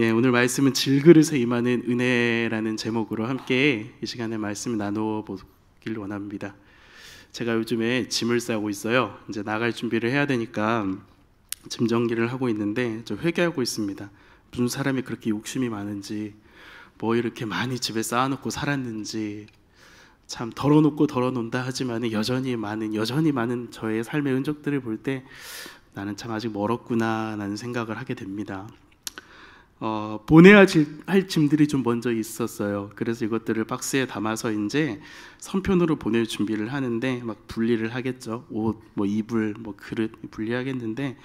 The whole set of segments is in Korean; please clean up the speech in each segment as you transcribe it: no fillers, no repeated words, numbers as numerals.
예, 오늘 말씀은 질그릇에 임하는 은혜라는 제목으로 함께 이 시간에 말씀을 나누어 보길 원합니다. 제가 요즘에 짐을 싸고 있어요. 이제 나갈 준비를 해야 되니까 짐 정리를 하고 있는데 좀 회개하고 있습니다. 무슨 사람이 그렇게 욕심이 많은지, 뭐 이렇게 많이 집에 쌓아놓고 살았는지, 참 덜어놓고 덜어놓는다 하지만 여전히 많은 저의 삶의 흔적들을 볼 때 나는 참 아직 멀었구나 라는 생각을 하게 됩니다. 보내야 할 짐들이 좀 먼저 있었어요. 그래서 이것들을 박스에 담아서 이제 선편으로 보낼 준비를 하는데 막 분리를 하겠죠. 옷, 뭐 이불, 뭐 그릇 분리하겠는데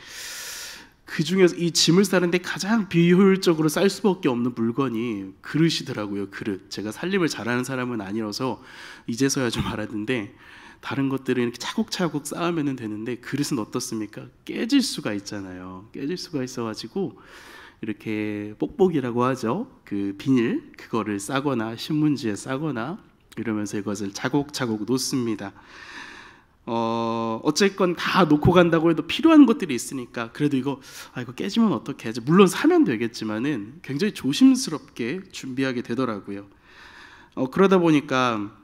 그 중에서 이 짐을 싸는데 가장 비효율적으로 쌀 수밖에 없는 물건이 그릇이더라고요. 그릇. 제가 살림을 잘하는 사람은 아니어서 이제서야 좀 알았는데 다른 것들은 이렇게 차곡차곡 쌓으면 되는데 그릇은 어떻습니까? 깨질 수가 있잖아요. 깨질 수가 있어가지고 이렇게 뽁뽁이라고 하죠. 그 비닐 그거를 싸거나 신문지에 싸거나 이러면서 이것을 차곡차곡 놓습니다. 어쨌건 다 놓고 간다고 해도 필요한 것들이 있으니까 그래도 이거 깨지면 어떻게 하지? 물론 사면 되겠지만은 굉장히 조심스럽게 준비하게 되더라고요. 그러다 보니까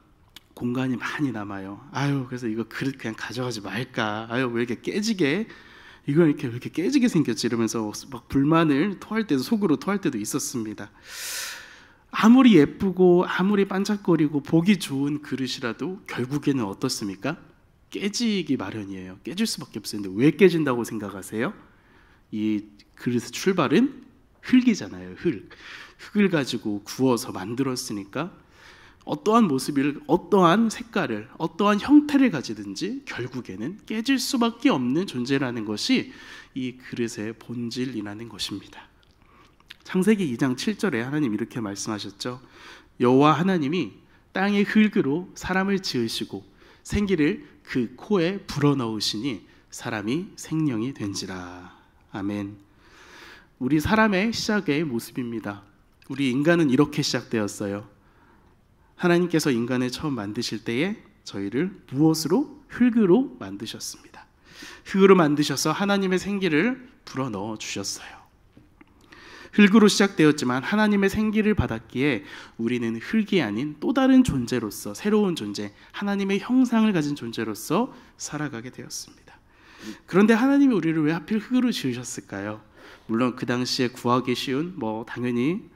공간이 많이 남아요. 그래서 이거 그릇 그냥 가져가지 말까? 왜 이렇게 깨지게? 이거 왜 이렇게 깨지게 생겼지? 이러면서 막 불만을 토할 때도 속으로 토할 때도 있었습니다. 아무리 예쁘고 아무리 반짝거리고 보기 좋은 그릇이라도 결국에는 어떻습니까? 깨지기 마련이에요. 깨질 수밖에 없어요. 근데 왜 깨진다고 생각하세요? 이 그릇의 출발은 흙이잖아요. 흙을 가지고 구워서 만들었으니까 어떠한 모습을, 어떠한 색깔을, 어떠한 형태를 가지든지 결국에는 깨질 수밖에 없는 존재라는 것이 이 그릇의 본질이라는 것입니다. 창세기 2장 7절에 하나님 이렇게 말씀하셨죠. 여호와 하나님이 땅의 흙으로 사람을 지으시고 생기를 그 코에 불어넣으시니 사람이 생명이 된지라. 아멘. 우리 사람의 시작의 모습입니다. 우리 인간은 이렇게 시작되었어요. 하나님께서 인간을 처음 만드실 때에 저희를 무엇으로? 흙으로 만드셨습니다. 흙으로 만드셔서 하나님의 생기를 불어넣어 주셨어요. 흙으로 시작되었지만 하나님의 생기를 받았기에 우리는 흙이 아닌 또 다른 존재로서, 새로운 존재, 하나님의 형상을 가진 존재로서 살아가게 되었습니다. 그런데 하나님이 우리를 왜 하필 흙으로 지으셨을까요? 물론 그 당시에 구하기 쉬운 당연히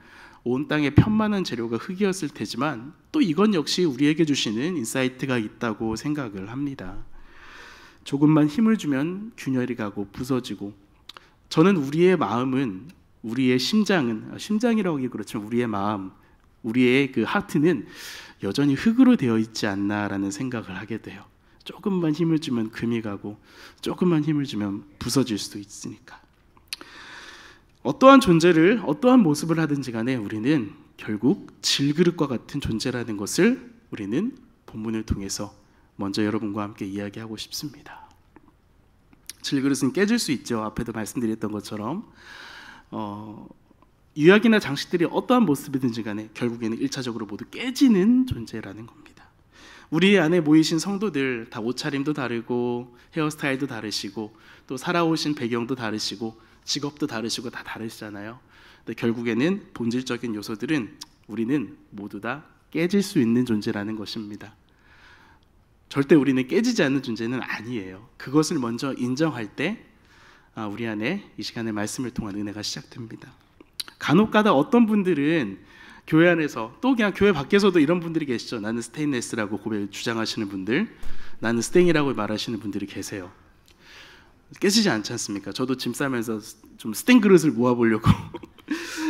온 땅에 편만한 재료가 흙이었을 테지만 또 이건 역시 우리에게 주시는 인사이트가 있다고 생각을 합니다. 조금만 힘을 주면 균열이 가고 부서지고, 저는 우리의 마음은, 우리의 심장이라고 하기 그렇지만 우리의 마음, 우리의 그 하트는 여전히 흙으로 되어 있지 않나라는 생각을 하게 돼요. 조금만 힘을 주면 금이 가고 조금만 힘을 주면 부서질 수도 있으니까. 어떠한 존재를, 어떠한 모습을 하든지 간에 우리는 결국 질그릇과 같은 존재라는 것을 우리는 본문을 통해서 먼저 여러분과 함께 이야기하고 싶습니다. 질그릇은 깨질 수 있죠. 앞에도 말씀드렸던 것처럼 유약이나 장식들이 어떠한 모습이든지 간에 결국에는 1차적으로 모두 깨지는 존재라는 겁니다. 우리 안에 모이신 성도들 다 옷차림도 다르고 헤어스타일도 다르시고 또 살아오신 배경도 다르시고 직업도 다르시고 다 다르시잖아요. 근데 결국에는 본질적인 요소들은 우리는 모두 다 깨질 수 있는 존재라는 것입니다. 절대 우리는 깨지지 않는 존재는 아니에요. 그것을 먼저 인정할 때 우리 안에 이 시간에 말씀을 통한 은혜가 시작됩니다. 간혹가다 어떤 분들은 교회 안에서 또 그냥 교회 밖에서도 이런 분들이 계시죠. 나는 스테인레스라고 주장하시는 분들, 나는 스탱이라고 말하시는 분들이 계세요. 깨지지 않지 않습니까? 저도 짐 싸면서 좀 스텐 그릇을 모아보려고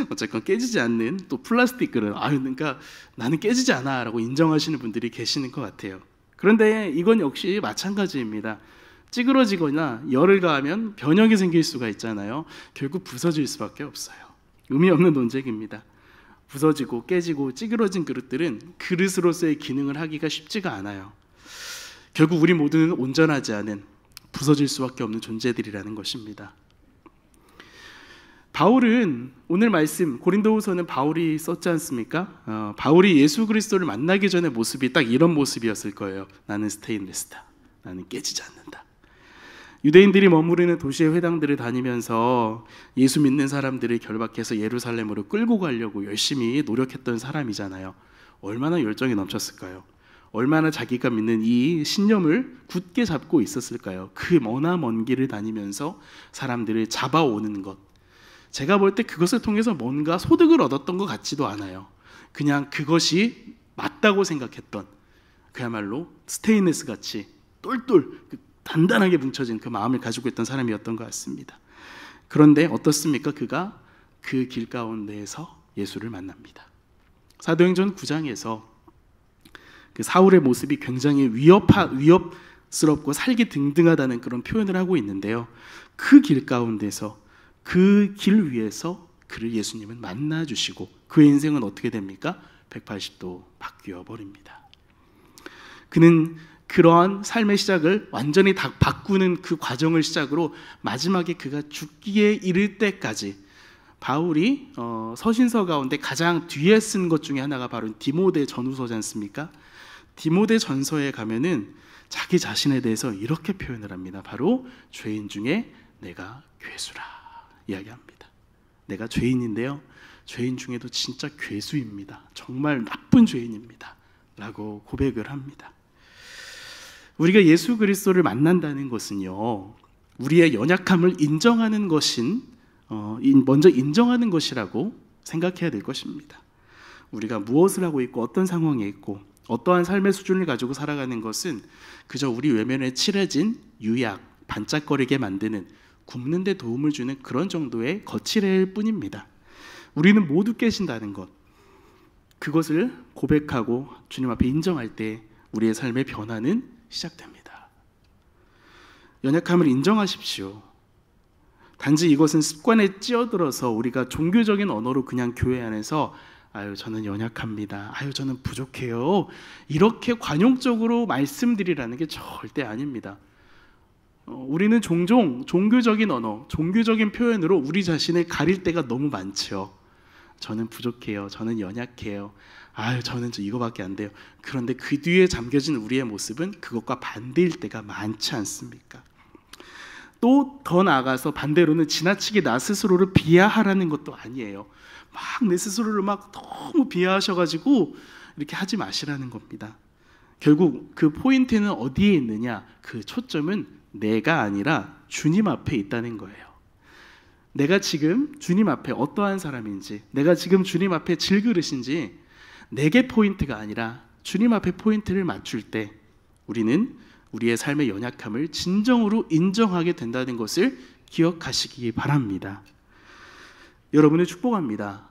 어쨌건 깨지지 않는 또 플라스틱 그릇, 그러니까 나는 깨지지 않아 라고 인정하시는 분들이 계시는 것 같아요. 그런데 이건 역시 마찬가지입니다. 찌그러지거나 열을 가하면 변형이 생길 수가 있잖아요. 결국 부서질 수밖에 없어요. 의미 없는 논쟁입니다. 부서지고 깨지고 찌그러진 그릇들은 그릇으로서의 기능을 하기가 쉽지가 않아요. 결국 우리 모두는 온전하지 않은, 부서질 수밖에 없는 존재들이라는 것입니다. 바울은 오늘 말씀 고린도후서는 바울이 썼지 않습니까? 바울이 예수 그리스도를 만나기 전의 모습이 딱 이런 모습이었을 거예요. 나는 스테인레스다. 나는 깨지지 않는다. 유대인들이 머무르는 도시의 회당들을 다니면서 예수 믿는 사람들을 결박해서 예루살렘으로 끌고 가려고 열심히 노력했던 사람이잖아요. 얼마나 열정이 넘쳤을까요? 얼마나 자기가 믿는 이 신념을 굳게 잡고 있었을까요? 그 머나먼 길을 다니면서 사람들을 잡아오는 것, 제가 볼 때 그것을 통해서 뭔가 소득을 얻었던 것 같지도 않아요. 그냥 그것이 맞다고 생각했던, 그야말로 스테인레스 같이 똘똘 단단하게 뭉쳐진 그 마음을 가지고 있던 사람이었던 것 같습니다. 그런데 어떻습니까? 그가 그 길 가운데에서 예수를 만납니다. 사도행전 9장에서 그 사울의 모습이 굉장히 위협스럽고 살기 등등하다는 그런 표현을 하고 있는데요. 그 길 가운데서, 그 길 위에서 그를 예수님은 만나주시고 그의 인생은 어떻게 됩니까? 180도 바뀌어 버립니다. 그는 그러한 삶의 시작을 완전히 다 바꾸는 그 과정을 시작으로 마지막에 그가 죽기에 이를 때까지, 바울이 서신서 가운데 가장 뒤에 쓴 것 중에 하나가 바로 디모데 전후서지 않습니까? 디모데 전서에 가면은 자기 자신에 대해서 이렇게 표현을 합니다. 바로 죄인 중에 내가 괴수라 이야기합니다. 내가 죄인인데요, 죄인 중에도 진짜 괴수입니다. 정말 나쁜 죄인입니다 라고 고백을 합니다. 우리가 예수 그리스도를 만난다는 것은요, 우리의 연약함을 인정하는 것인, 먼저 인정하는 것이라고 생각해야 될 것입니다. 우리가 무엇을 하고 있고 어떤 상황에 있고 어떠한 삶의 수준을 가지고 살아가는 것은 그저 우리 외면에 칠해진 유약, 반짝거리게 만드는, 굽는 데 도움을 주는 그런 정도의 거칠일 뿐입니다. 우리는 모두 깨진다는 것, 그것을 고백하고 주님 앞에 인정할 때 우리의 삶의 변화는 시작됩니다. 연약함을 인정하십시오. 단지 이것은 습관에 찌어들어서 우리가 종교적인 언어로 그냥 교회 안에서 아유 저는 연약합니다, 아유 저는 부족해요, 이렇게 관용적으로 말씀드리라는 게 절대 아닙니다. 우리는 종종 종교적인 언어, 종교적인 표현으로 우리 자신을 가릴 때가 너무 많죠. 저는 부족해요, 저는 연약해요, 아유 저는 이거밖에 안 돼요. 그런데 그 뒤에 잠겨진 우리의 모습은 그것과 반대일 때가 많지 않습니까? 또 더 나아가서 반대로는 지나치게 나 스스로를 비하하라는 것도 아니에요. 막 내 스스로를 막 너무 비하하셔가지고 이렇게 하지 마시라는 겁니다. 결국 그 포인트는 어디에 있느냐? 그 초점은 내가 아니라 주님 앞에 있다는 거예요. 내가 지금 주님 앞에 어떠한 사람인지, 내가 지금 주님 앞에 질그릇인지, 내게 포인트가 아니라 주님 앞에 포인트를 맞출 때 우리는 우리의 삶의 연약함을 진정으로 인정하게 된다는 것을 기억하시기 바랍니다. 여러분을 축복합니다.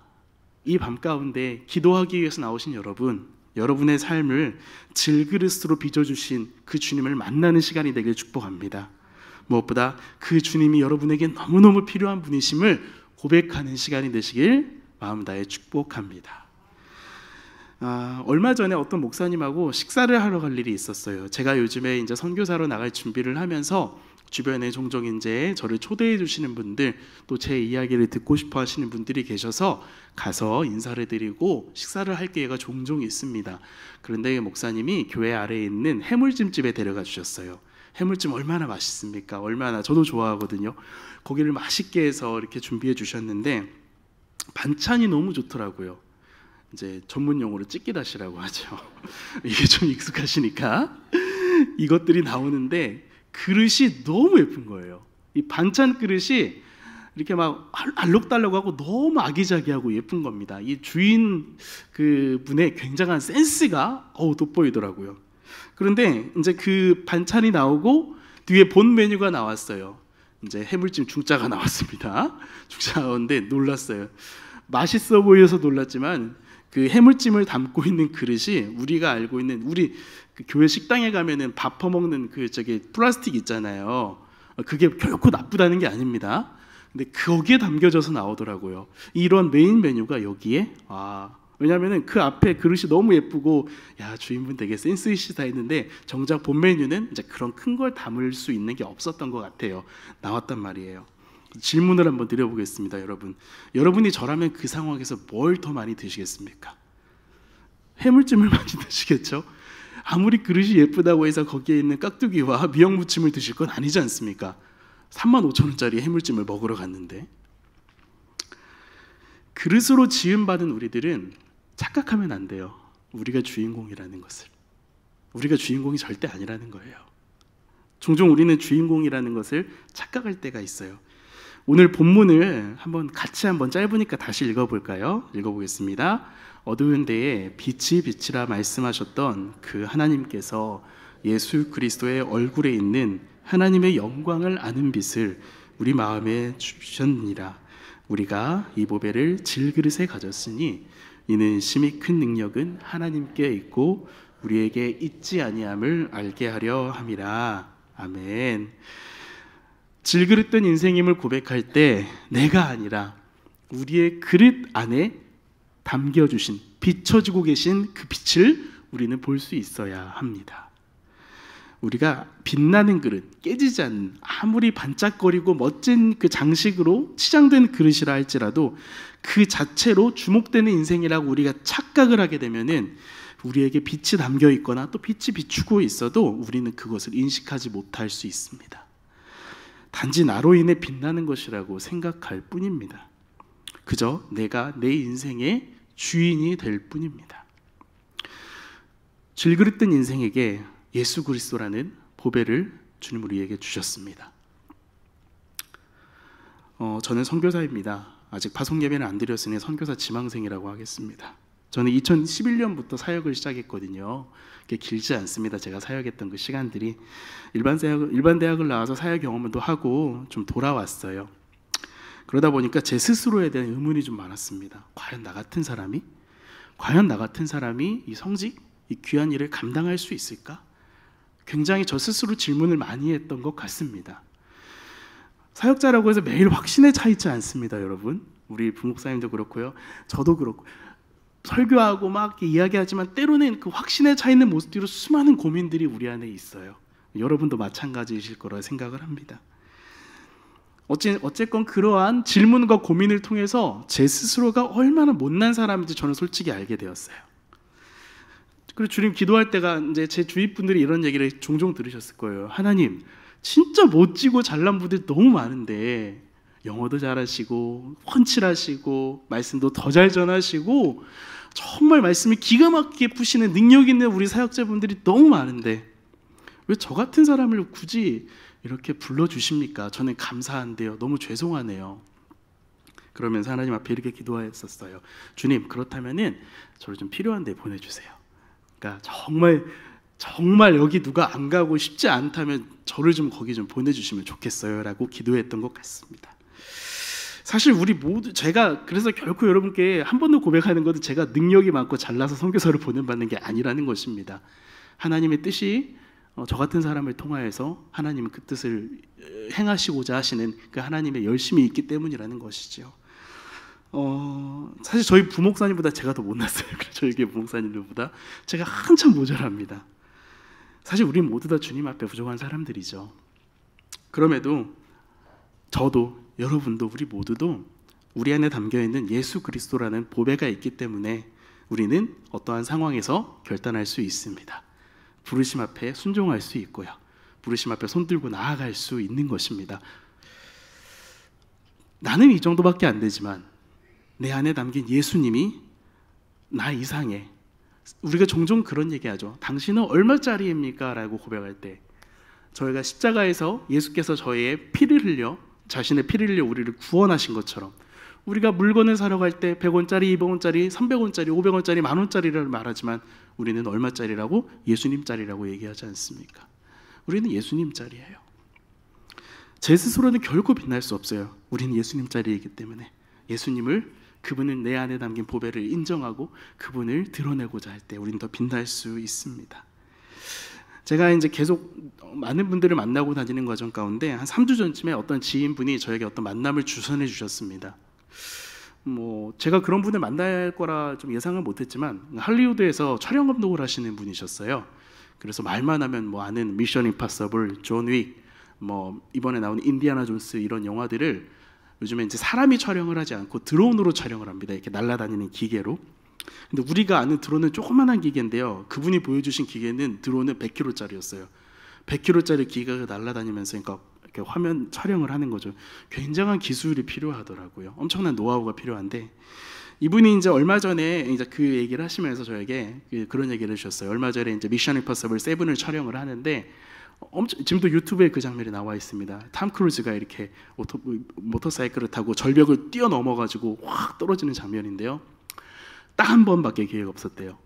이 밤 가운데 기도하기 위해서 나오신 여러분, 여러분의 삶을 질그릇으로 빚어주신 그 주님을 만나는 시간이 되길 축복합니다. 무엇보다 그 주님이 여러분에게 너무너무 필요한 분이심을 고백하는 시간이 되시길 마음 다해 축복합니다. 얼마 전에 어떤 목사님하고 식사를 하러 갈 일이 있었어요. 제가 요즘에 이제 선교사로 나갈 준비를 하면서 주변에 종종 이제 저를 초대해 주시는 분들, 또 제 이야기를 듣고 싶어 하시는 분들이 계셔서 가서 인사를 드리고 식사를 할 기회가 종종 있습니다. 그런데 목사님이 교회 아래에 있는 해물찜집에 데려가 주셨어요. 해물찜 얼마나 맛있습니까? 얼마나 저도 좋아하거든요. 거기를 맛있게 해서 이렇게 준비해 주셨는데 반찬이 너무 좋더라고요. 이제 전문 용어로 찌끼다시라고 하죠. 이게 좀 익숙하시니까 이것들이 나오는데 그릇이 너무 예쁜 거예요. 이 반찬 그릇이 이렇게 막 알록달록하고 너무 아기자기하고 예쁜 겁니다. 이 주인 그 분의 굉장한 센스가 돋보이더라고요. 그런데 이제 그 반찬이 나오고 뒤에 본 메뉴가 나왔어요. 이제 해물찜 중짜가 나왔습니다. 중짜 나오는데 놀랐어요. 맛있어 보여서 놀랐지만 그 해물찜을 담고 있는 그릇이 우리가 알고 있는, 우리 그 교회 식당에 가면은 밥 퍼먹는 그 플라스틱 있잖아요. 그게 결코 나쁘다는 게 아닙니다. 근데 거기에 담겨져서 나오더라고요. 이런 메인 메뉴가 여기에, 왜냐하면 그 앞에 그릇이 너무 예쁘고 야 주인분 되게 센스 있으시다 했는데 정작 본 메뉴는 이제 그런 큰 걸 담을 수 있는 게 없었던 것 같아요. 나왔단 말이에요. 질문을 한번 드려보겠습니다. 여러분이 저라면 그 상황에서 뭘 더 많이 드시겠습니까? 해물찜을 많이 드시겠죠? 아무리 그릇이 예쁘다고 해서 거기에 있는 깍두기와 미역무침을 드실 건 아니지 않습니까? 35,000원짜리 해물찜을 먹으러 갔는데. 그릇으로 지음받은 우리들은 착각하면 안 돼요. 우리가 주인공이라는 것을. 우리가 주인공이 절대 아니라는 거예요. 종종 우리는 주인공이라는 것을 착각할 때가 있어요. 오늘 본문을 같이 짧으니까 다시 읽어볼까요? 읽어보겠습니다. 어두운 데에 빛이 빛이라 말씀하셨던 그 하나님께서 예수 그리스도의 얼굴에 있는 하나님의 영광을 아는 빛을 우리 마음에 주셨느니라. 우리가 이 보배를 질그릇에 가졌으니 이는 심히 큰 능력은 하나님께 있고 우리에게 있지 아니함을 알게 하려 함이라. 아멘. 질그릇된 인생임을 고백할 때 내가 아니라 우리의 그릇 안에 담겨주신, 비춰지고 계신 그 빛을 우리는 볼 수 있어야 합니다. 우리가 빛나는 그릇, 깨지지 않는, 아무리 반짝거리고 멋진 그 장식으로 치장된 그릇이라 할지라도 그 자체로 주목되는 인생이라고 우리가 착각을 하게 되면은 우리에게 빛이 담겨 있거나 또 빛이 비추고 있어도 우리는 그것을 인식하지 못할 수 있습니다. 단지 나로 인해 빛나는 것이라고 생각할 뿐입니다. 그저 내가 내 인생의 주인이 될 뿐입니다. 질그릇된 인생에게 예수 그리스도라는 보배를 주님 우리에게 주셨습니다. 저는 선교사입니다. 아직 파송 예배는 안 드렸으니 선교사 지망생이라고 하겠습니다. 저는 2011년부터 사역을 시작했거든요. 그게 길지 않습니다. 제가 사역했던 그 시간들이 일반 대학을 나와서 사역 경험도 하고 좀 돌아왔어요. 그러다 보니까 제 스스로에 대한 의문이 좀 많았습니다. 과연 나 같은 사람이 이 성직, 이 귀한 일을 감당할 수 있을까? 굉장히 저 스스로 질문을 많이 했던 것 같습니다. 사역자라고 해서 매일 확신에 차 있지 않습니다, 여러분. 우리 부목사님도 그렇고요. 저도 그렇고. 설교하고 막 이야기하지만 때로는 그 확신에 차 있는 모습 뒤로 수많은 고민들이 우리 안에 있어요. 여러분도 마찬가지이실 거라 생각을 합니다. 어쨌건 그러한 질문과 고민을 통해서 제 스스로가 얼마나 못난 사람인지 저는 솔직히 알게 되었어요. 그리고 주님 기도할 때가 이제 제 주위 분들이 이런 얘기를 종종 들으셨을 거예요. 하나님, 진짜 멋지고 잘난 분들이 너무 많은데 영어도 잘하시고 훤칠하시고 말씀도 더 잘 전하시고 정말 말씀이 기가 막히게 푸시는 능력 있는 우리 사역자분들이 너무 많은데 왜 저 같은 사람을 굳이 이렇게 불러주십니까? 저는 감사한데요. 너무 죄송하네요. 그러면서 하나님 앞에 이렇게 기도했었어요. 주님, 그렇다면은 저를 좀 필요한 데 보내주세요. 그러니까 정말 여기 누가 안 가고 싶지 않다면 저를 좀 거기 좀 보내주시면 좋겠어요 라고 기도했던 것 같습니다. 사실 우리 모두, 제가 그래서 결코 여러분께 한 번 더 고백하는 것은 제가 능력이 많고 잘나서 선교사를 보내받는 게 아니라는 것입니다. 하나님의 뜻이 저 같은 사람을 통하여서 하나님은 그 뜻을 행하시고자 하시는 그 하나님의 열심이 있기 때문이라는 것이죠. 사실 저희 부목사님보다 제가 더 못났어요. 저희 교회 부목사님들보다 제가 한참 모자랍니다. 사실 우리 모두 다 주님 앞에 부족한 사람들이죠. 그럼에도 저도 여러분도 우리 모두도 우리 안에 담겨있는 예수 그리스도라는 보배가 있기 때문에 우리는 어떠한 상황에서 결단할 수 있습니다. 부르심 앞에 순종할 수 있고요. 부르심 앞에 손들고 나아갈 수 있는 것입니다. 나는 이 정도밖에 안 되지만 내 안에 담긴 예수님이 나 이상해. 우리가 종종 그런 얘기하죠. 당신은 얼마짜리입니까? 라고 고백할 때 저희가 십자가에서 예수께서 저희의 피를 흘려 자신의 피를 흘려 우리를 구원하신 것처럼 우리가 물건을 사러 갈 때 100원짜리, 200원짜리, 300원짜리, 500원짜리, 만원짜리를 말하지만 우리는 얼마짜리라고? 예수님짜리라고 얘기하지 않습니까? 우리는 예수님짜리예요. 제 스스로는 결코 빛날 수 없어요. 우리는 예수님짜리이기 때문에 예수님을, 그분은 내 안에 담긴 보배를 인정하고 그분을 드러내고자 할 때 우리는 더 빛날 수 있습니다. 제가 이제 계속 많은 분들을 만나고 다니는 과정 가운데 한 3주 전쯤에 어떤 지인분이 저에게 어떤 만남을 주선해 주셨습니다. 제가 그런 분을 만날 거라 좀 예상을 못했지만 할리우드에서 촬영 감독을 하시는 분이셨어요. 그래서 말만 하면 아는 미션 임파서블, 존 윅, 이번에 나온 인디아나 존스 이런 영화들을 요즘에 이제 사람이 촬영을 하지 않고 드론으로 촬영을 합니다. 이렇게 날아다니는 기계로. 근데 우리가 아는 드론은 조그만한 기계인데요, 그분이 보여주신 기계는 드론은 100kg짜리였어요. 100kg짜리 기계가 날아다니면서 그러니까 이렇게 화면 촬영을 하는 거죠. 굉장한 기술이 필요하더라고요. 엄청난 노하우가 필요한데, 이분이 이제 얼마 전에 이제 그 얘기를 하시면서 저에게 그런 얘기를 해주셨어요. 얼마 전에 이제 미션 임퍼서블 7을 촬영을 하는데, 지금도 유튜브에 그 장면이 나와 있습니다. 탐 크루즈가 이렇게 모터사이클을 타고 절벽을 뛰어넘어가지고 확 떨어지는 장면인데요, 딱 한 번밖에 기회가 없었대요.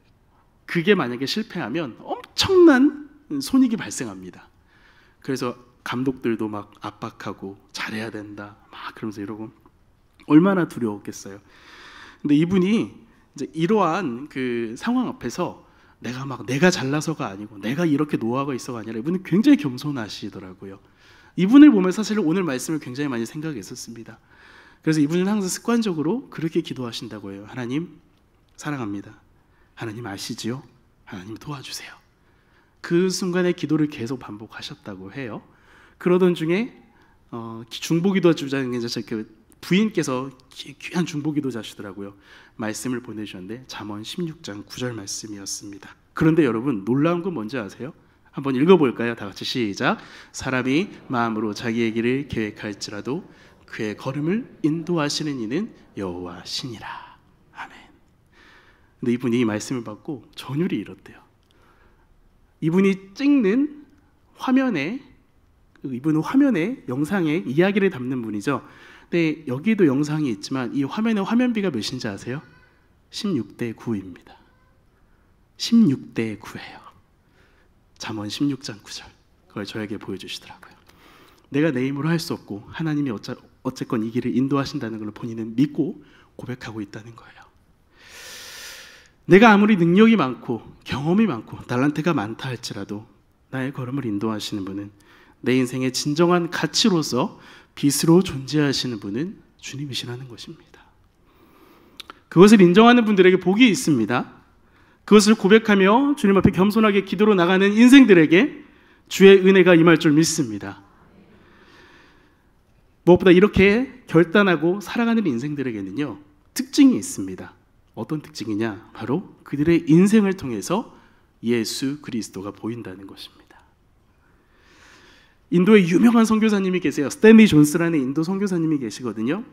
그게 만약에 실패하면 엄청난 손익이 발생합니다. 그래서 감독들도 막 압박하고 잘해야 된다 막 그러면서 이러고, 얼마나 두려웠겠어요. 근데 이분이 이제 이러한 그 상황 앞에서 내가 잘나서가 아니고 내가 이렇게 노하우가 있어가 아니라 이분은 굉장히 겸손하시더라고요. 이분을 보면서 사실 오늘 말씀을 굉장히 많이 생각했었습니다. 그래서 이분은 항상 습관적으로 그렇게 기도하신다고 해요. 하나님 사랑합니다. 하나님 아시지요? 하나님 도와주세요. 그 순간의 기도를 계속 반복하셨다고 해요. 그러던 중에 중보기도 주장에서 부인께서 귀한 중보기도자시더라고요. 말씀을 보내주셨는데 잠언 16장 9절 말씀이었습니다. 그런데 여러분, 놀라운 건 뭔지 아세요? 한번 읽어볼까요? 다 같이 시작. 사람이 마음으로 자기의 길을 계획할지라도 그의 걸음을 인도하시는 이는 여호와시니라. 아멘. 근데 이분이 이 말씀을 받고 전율이 이렇대요. 이분이 찍는 화면에, 이분은 화면에 영상에 이야기를 담는 분이죠. 근데 여기도 영상이 있지만 이 화면의 화면비가 몇인지 아세요? 16대 9입니다. 16대 9예요. 잠언 16장 9절. 그걸 저에게 보여주시더라고요. 내가 내 힘으로 할 수 없고 하나님이 어쨌건 이 길을 인도하신다는 걸 본인은 믿고 고백하고 있다는 거예요. 내가 아무리 능력이 많고 경험이 많고 달란트가 많다 할지라도 나의 걸음을 인도하시는 분은, 내 인생의 진정한 가치로서 빛으로 존재하시는 분은 주님이시라는 것입니다. 그것을 인정하는 분들에게 복이 있습니다. 그것을 고백하며 주님 앞에 겸손하게 기도로 나가는 인생들에게 주의 은혜가 임할 줄 믿습니다. 무엇보다 이렇게 결단하고 살아가는 인생들에게는요, 특징이 있습니다. 어떤 특징이냐? 바로 그들의 인생을 통해서 예수 그리스도가 보인다는 것입니다. 인도에 유명한 선교사님이 계세요. 스탠리 존스라는 인도 선교사님이 계시거든요.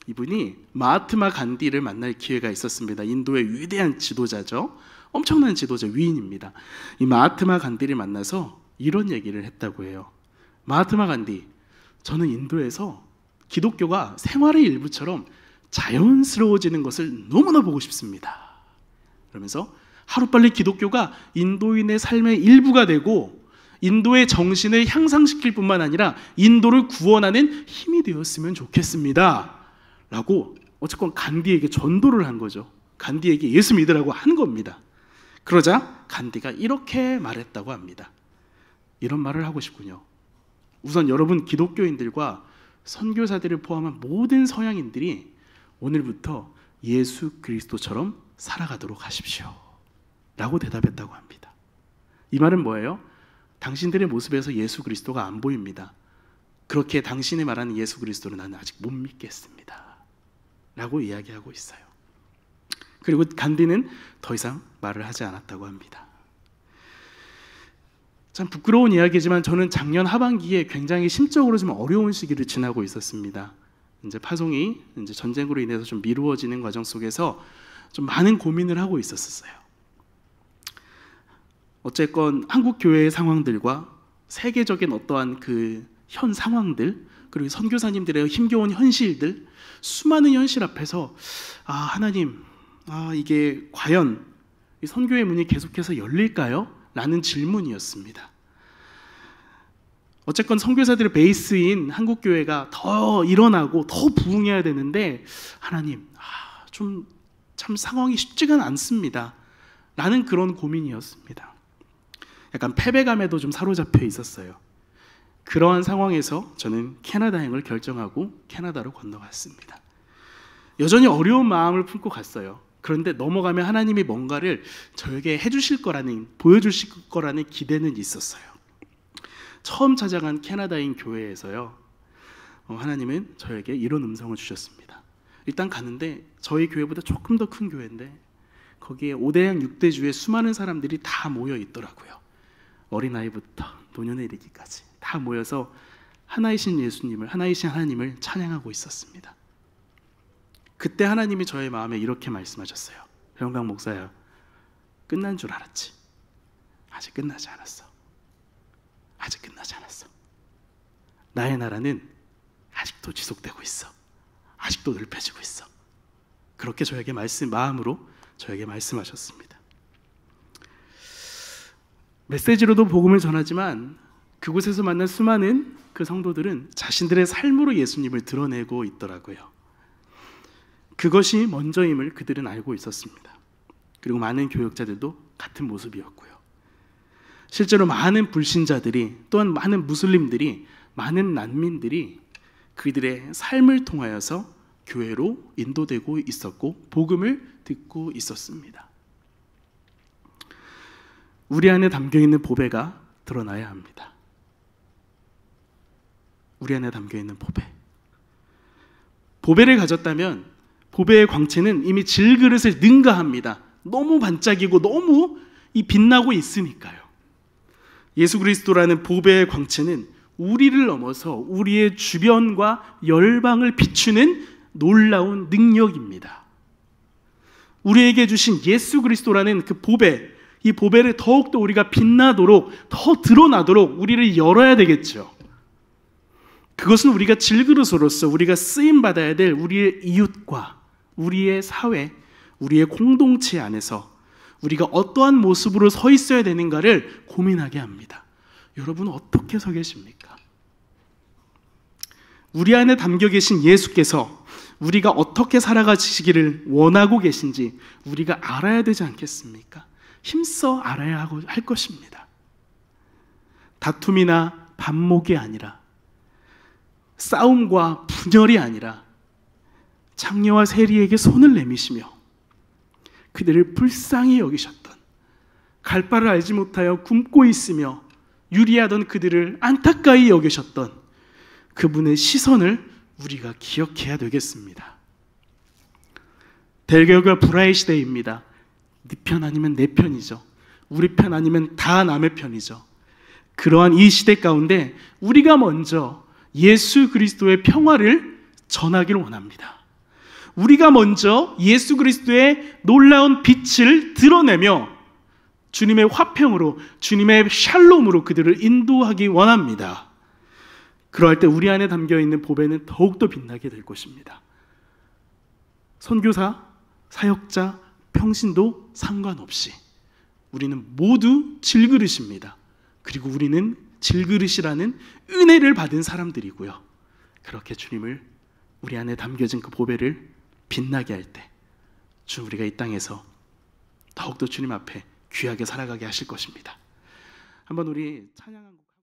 이분이 마하트마 간디를 만날 기회가 있었습니다. 인도의 위대한 지도자죠. 엄청난 지도자, 위인입니다. 이 마하트마 간디를 만나서 이런 얘기를 했다고 해요. 마하트마 간디, 저는 인도에서 기독교가 생활의 일부처럼 자연스러워지는 것을 너무나 보고 싶습니다. 그러면서 하루빨리 기독교가 인도인의 삶의 일부가 되고 인도의 정신을 향상시킬 뿐만 아니라 인도를 구원하는 힘이 되었으면 좋겠습니다 라고 어쨌건 간디에게 전도를 한 거죠. 간디에게 예수 믿으라고 한 겁니다. 그러자 간디가 이렇게 말했다고 합니다. 이런 말을 하고 싶군요. 우선 여러분 기독교인들과 선교사들을 포함한 모든 서양인들이 오늘부터 예수 그리스도처럼 살아가도록 하십시오 라고 대답했다고 합니다. 이 말은 뭐예요? 당신들의 모습에서 예수 그리스도가 안 보입니다. 그렇게 당신이 말하는 예수 그리스도를 나는 아직 못 믿겠습니다 라고 이야기하고 있어요. 그리고 간디는 더 이상 말을 하지 않았다고 합니다. 참 부끄러운 이야기지만 저는 작년 하반기에 굉장히 심적으로 좀 어려운 시기를 지나고 있었습니다. 이제 파송이 이제 전쟁으로 인해서 좀 미루어지는 과정 속에서 좀 많은 고민을 하고 있었어요. 어쨌건 한국 교회의 상황들과 세계적인 어떠한 그 현 상황들, 그리고 선교사님들의 힘겨운 현실들, 수많은 현실 앞에서 하나님, 이게 과연 이 선교의 문이 계속해서 열릴까요? 라는 질문이었습니다. 어쨌건 선교사들의 베이스인 한국 교회가 더 일어나고 더 부흥해야 되는데 하나님, 좀 참 상황이 쉽지가 않습니다 라는 그런 고민이었습니다. 약간 패배감에도 좀 사로잡혀 있었어요. 그러한 상황에서 저는 캐나다행을 결정하고 캐나다로 건너갔습니다. 여전히 어려운 마음을 품고 갔어요. 그런데 넘어가면 하나님이 뭔가를 저에게 해주실 거라는, 보여주실 거라는 기대는 있었어요. 처음 찾아간 캐나다인 교회에서요, 하나님은 저에게 이런 음성을 주셨습니다. 일단 가는데 저희 교회보다 조금 더 큰 교회인데 거기에 5대양 6대주의 수많은 사람들이 다 모여 있더라고요. 어린아이부터 노년에 이르기까지 다 모여서 하나이신 예수님을, 하나이신 하나님을 찬양하고 있었습니다. 그때 하나님이 저의 마음에 이렇게 말씀하셨어요. 배영강 목사야, 끝난 줄 알았지? 아직 끝나지 않았어. 아직 끝나지 않았어. 나의 나라는 아직도 지속되고 있어. 아직도 넓혀지고 있어. 그렇게 저에게 마음으로 저에게 말씀하셨습니다. 메시지로도 복음을 전하지만 그곳에서 만난 수많은 그 성도들은 자신들의 삶으로 예수님을 드러내고 있더라고요. 그것이 먼저임을 그들은 알고 있었습니다. 그리고 많은 교역자들도 같은 모습이었고요. 실제로 많은 불신자들이, 또한 많은 무슬림들이, 많은 난민들이 그들의 삶을 통하여서 교회로 인도되고 있었고 복음을 듣고 있었습니다. 우리 안에 담겨있는 보배가 드러나야 합니다. 우리 안에 담겨있는 보배. 보배를 가졌다면 보배의 광채는 이미 질그릇을 능가합니다. 너무 반짝이고 너무 빛나고 있으니까요. 예수 그리스도라는 보배의 광채는 우리를 넘어서 우리의 주변과 열방을 비추는 놀라운 능력입니다. 우리에게 주신 예수 그리스도라는 그 보배, 이 보배를 더욱더 우리가 빛나도록, 더 드러나도록 우리를 열어야 되겠죠. 그것은 우리가 질그릇으로서 우리가 쓰임받아야 될 우리의 이웃과 우리의 사회, 우리의 공동체 안에서 우리가 어떠한 모습으로 서 있어야 되는가를 고민하게 합니다. 여러분은 어떻게 서 계십니까? 우리 안에 담겨 계신 예수께서 우리가 어떻게 살아가시기를 원하고 계신지 우리가 알아야 되지 않겠습니까? 힘써 알아야 할 것입니다. 다툼이나 반목이 아니라, 싸움과 분열이 아니라 장녀와 세리에게 손을 내미시며 그들을 불쌍히 여기셨던, 갈 바를 알지 못하여 굶고 있으며 유리하던 그들을 안타까이 여기셨던 그분의 시선을 우리가 기억해야 되겠습니다. 대결과 불화의 시대입니다. 네 편 아니면 내 편이죠. 우리 편 아니면 다 남의 편이죠. 그러한 이 시대 가운데 우리가 먼저 예수 그리스도의 평화를 전하기를 원합니다. 우리가 먼저 예수 그리스도의 놀라운 빛을 드러내며 주님의 화평으로, 주님의 샬롬으로 그들을 인도하기 원합니다. 그러할 때 우리 안에 담겨있는 보배는 더욱더 빛나게 될 것입니다. 선교사, 사역자, 평신도 상관없이 우리는 모두 질그릇입니다. 그리고 우리는 질그릇이라는 은혜를 받은 사람들이고요. 그렇게 주님을, 우리 안에 담겨진 그 보배를 빛나게 할 때 우리가 이 땅에서 더욱더 주님 앞에 귀하게 살아가게 하실 것입니다. 한번 우리 찬양한 곡